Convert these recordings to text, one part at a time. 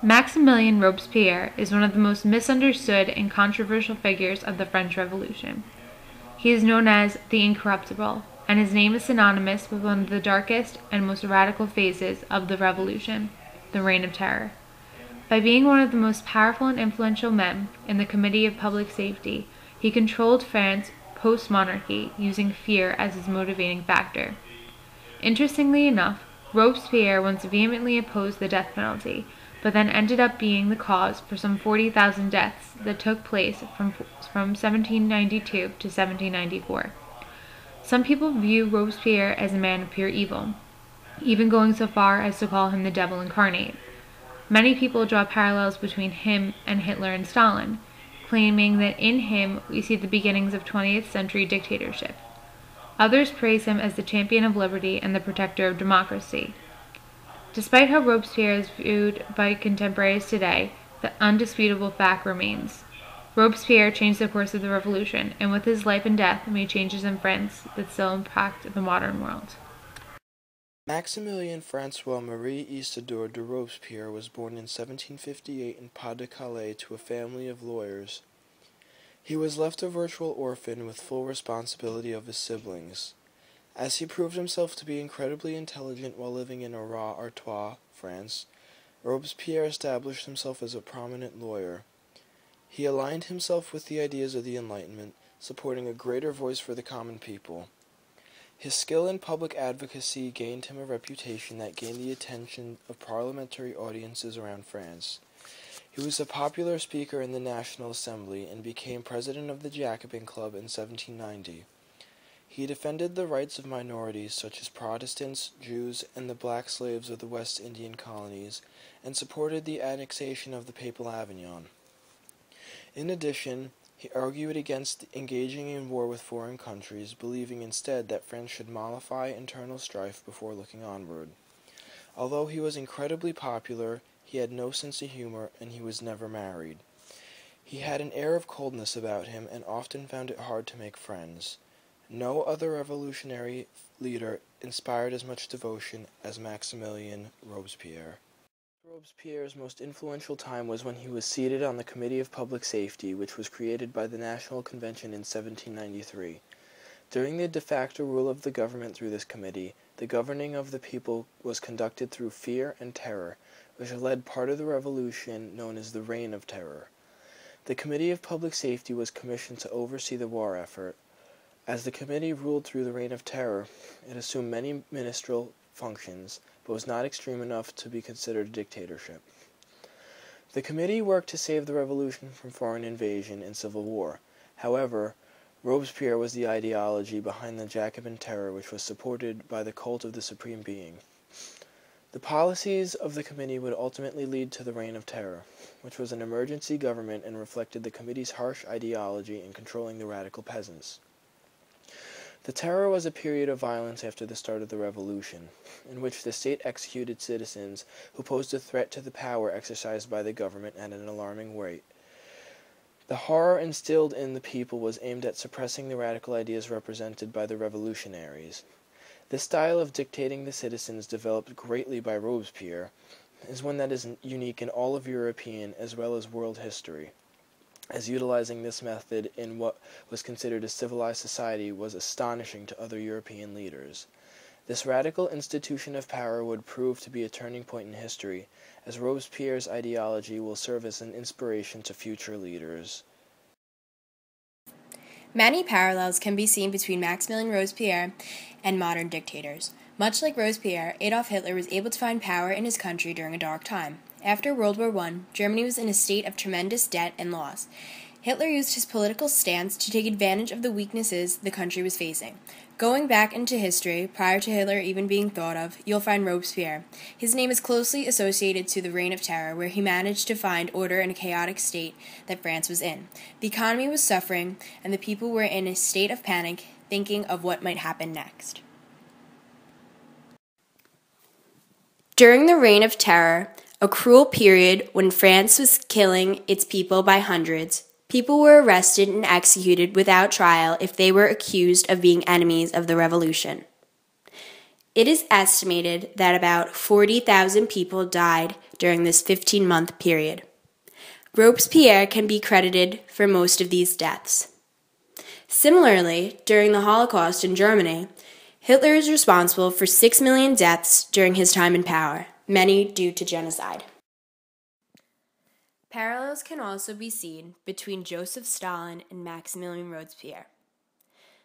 Maximilien Robespierre is one of the most misunderstood and controversial figures of the French Revolution. He is known as the Incorruptible, and his name is synonymous with one of the darkest and most radical phases of the Revolution, the Reign of Terror. By being one of the most powerful and influential men in the Committee of Public Safety, he controlled France post-monarchy using fear as his motivating factor. Interestingly enough, Robespierre once vehemently opposed the death penalty, but then ended up being the cause for some 40,000 deaths that took place from 1792 to 1794. Some people view Robespierre as a man of pure evil, even going so far as to call him the devil incarnate. Many people draw parallels between him and Hitler and Stalin, claiming that in him we see the beginnings of 20th century dictatorship. Others praise him as the champion of liberty and the protector of democracy. Despite how Robespierre is viewed by contemporaries today, the undisputable fact remains. Robespierre changed the course of the revolution, and with his life and death made changes in France that still impact the modern world. Maximilien François-Marie Isidore de Robespierre was born in 1758 in Pas-de-Calais to a family of lawyers. He was left a virtual orphan with full responsibility of his siblings. As he proved himself to be incredibly intelligent while living in Artois, France, Robespierre established himself as a prominent lawyer. He aligned himself with the ideas of the Enlightenment, supporting a greater voice for the common people. His skill in public advocacy gained him a reputation that gained the attention of parliamentary audiences around France. He was a popular speaker in the National Assembly and became president of the Jacobin Club in 1790. He defended the rights of minorities such as Protestants, Jews, and the black slaves of the West Indian colonies, and supported the annexation of the Papal Avignon. In addition, he argued against engaging in war with foreign countries, believing instead that France should mollify internal strife before looking onward. Although he was incredibly popular, he had no sense of humor, and he was never married. He had an air of coldness about him and often found it hard to make friends. No other revolutionary leader inspired as much devotion as Maximilien Robespierre. Robespierre's most influential time was when he was seated on the Committee of Public Safety, which was created by the National Convention in 1793. During the de facto rule of the government through this committee, the governing of the people was conducted through fear and terror, which led part of the revolution known as the Reign of Terror. The Committee of Public Safety was commissioned to oversee the war effort. As the committee ruled through the Reign of Terror, it assumed many ministerial functions, but was not extreme enough to be considered a dictatorship. The committee worked to save the revolution from foreign invasion and civil war. However, Robespierre was the ideology behind the Jacobin terror, which was supported by the cult of the Supreme Being. The policies of the committee would ultimately lead to the Reign of Terror, which was an emergency government and reflected the committee's harsh ideology in controlling the radical peasants. The Terror was a period of violence after the start of the Revolution, in which the state executed citizens who posed a threat to the power exercised by the government at an alarming rate. The horror instilled in the people was aimed at suppressing the radical ideas represented by the revolutionaries. This style of dictating the citizens, developed greatly by Robespierre, is one that is unique in all of European as well as world history, as utilizing this method in what was considered a civilized society was astonishing to other European leaders. This radical institution of power would prove to be a turning point in history, as Robespierre's ideology will serve as an inspiration to future leaders. Many parallels can be seen between Maximilien Robespierre and modern dictators. Much like Robespierre, Adolf Hitler was able to find power in his country during a dark time. After World War I, Germany was in a state of tremendous debt and loss. Hitler used his political stance to take advantage of the weaknesses the country was facing. Going back into history, prior to Hitler even being thought of, you'll find Robespierre. His name is closely associated to the Reign of Terror, where he managed to find order in a chaotic state that France was in. The economy was suffering, and the people were in a state of panic, thinking of what might happen next. During the Reign of Terror, a cruel period when France was killing its people by hundreds, people were arrested and executed without trial if they were accused of being enemies of the revolution. It is estimated that about 40,000 people died during this 15-month period. Robespierre can be credited for most of these deaths. Similarly, during the Holocaust in Germany, Hitler is responsible for 6 million deaths during his time in power, many due to genocide. Parallels can also be seen between Joseph Stalin and Maximilien Robespierre.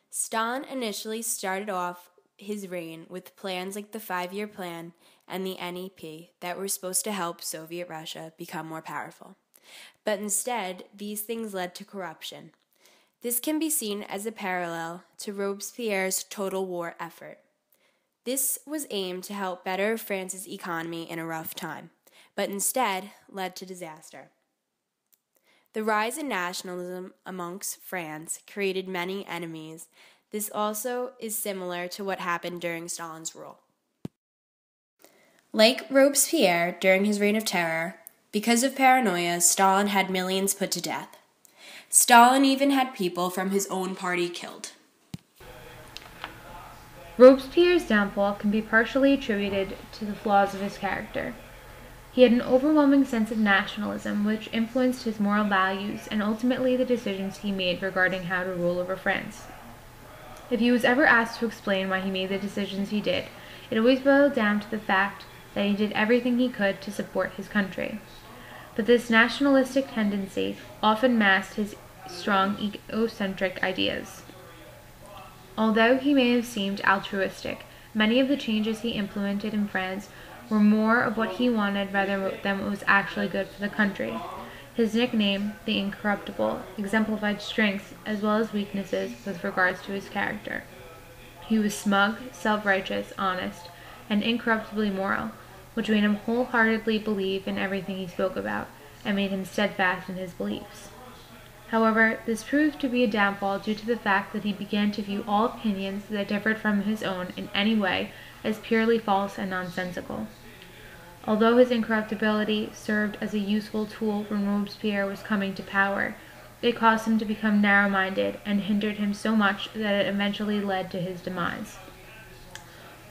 Stalin initially started off his reign with plans like the 5-year plan and the NEP that were supposed to help Soviet Russia become more powerful. But instead, these things led to corruption. This can be seen as a parallel to Robespierre's total war effort. This was aimed to help better France's economy in a rough time, but instead led to disaster. The rise in nationalism amongst France created many enemies. This also is similar to what happened during Stalin's rule. Like Robespierre during his reign of terror, because of paranoia, Stalin had millions put to death. Stalin even had people from his own party killed. Robespierre's downfall can be partially attributed to the flaws of his character. He had an overwhelming sense of nationalism which influenced his moral values and ultimately the decisions he made regarding how to rule over France. If he was ever asked to explain why he made the decisions he did, it always boiled down to the fact that he did everything he could to support his country. But this nationalistic tendency often masked his strong egocentric ideas. Although he may have seemed altruistic, many of the changes he implemented in France were more of what he wanted rather than what was actually good for the country. His nickname, the Incorruptible, exemplified strengths as well as weaknesses with regards to his character. He was smug, self-righteous, honest, and incorruptibly moral, which made him wholeheartedly believe in everything he spoke about, and made him steadfast in his beliefs. However, this proved to be a downfall due to the fact that he began to view all opinions that differed from his own in any way as purely false and nonsensical. Although his incorruptibility served as a useful tool when Robespierre was coming to power, it caused him to become narrow-minded and hindered him so much that it eventually led to his demise.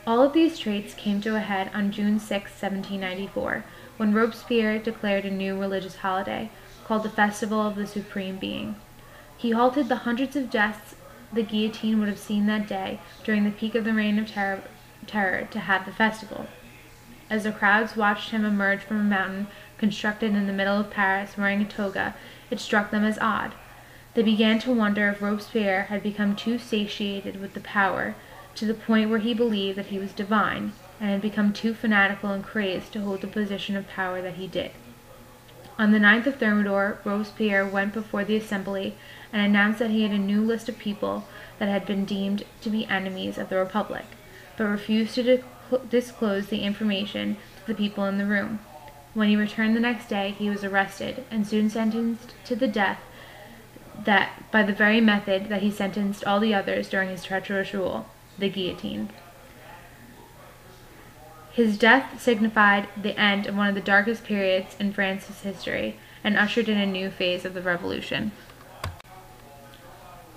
All of these traits came to a head on June 6, 1794, when Robespierre declared a new religious holiday, called the Festival of the Supreme Being. He halted the hundreds of deaths the guillotine would have seen that day during the peak of the Reign of Terror to have the festival. As the crowds watched him emerge from a mountain constructed in the middle of Paris wearing a toga, it struck them as odd. They began to wonder if Robespierre had become too satiated with the power, to the point where he believed that he was divine, and had become too fanatical and crazed to hold the position of power that he did. On the 9th of Thermidor, Robespierre went before the assembly and announced that he had a new list of people that had been deemed to be enemies of the Republic, but refused to disclose the information to the people in the room. When he returned the next day, he was arrested and soon sentenced to the death that by the very method that he sentenced all the others during his treacherous rule, the guillotine. His death signified the end of one of the darkest periods in France's history and ushered in a new phase of the revolution.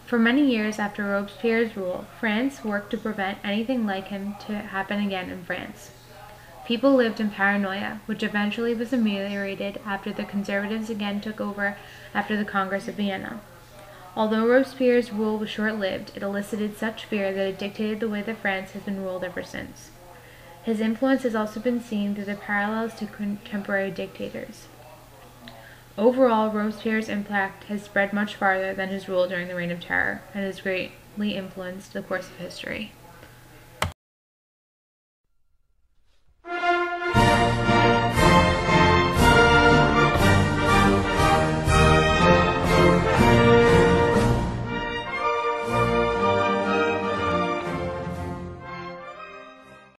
For many years after Robespierre's rule, France worked to prevent anything like him to happen again in France. People lived in paranoia, which eventually was ameliorated after the conservatives again took over after the Congress of Vienna. Although Robespierre's rule was short-lived, it elicited such fear that it dictated the way that France has been ruled ever since. His influence has also been seen through the parallels to contemporary dictators. Overall, Robespierre's impact has spread much farther than his rule during the Reign of Terror, and has greatly influenced the course of history.